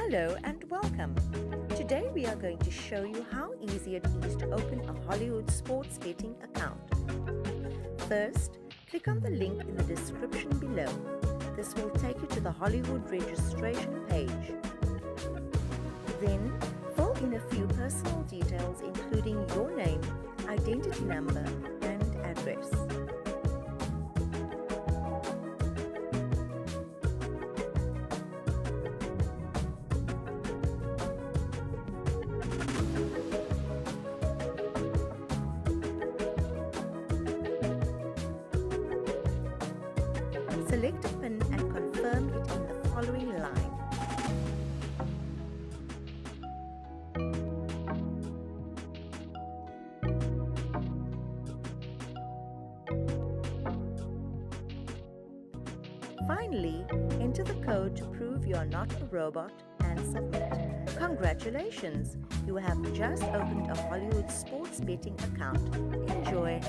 Hello and welcome. Today we are going to show you how easy it is to open a Hollywood sports betting account. First, click on the link in the description below. This will take you to the Hollywood registration page. Then, fill in a few personal details including your name, identity number, and address. Select a PIN and confirm it in the following line. Finally, enter the code to prove you are not a robot and submit. Congratulations! You have just opened a Hollywood sports betting account. Enjoy!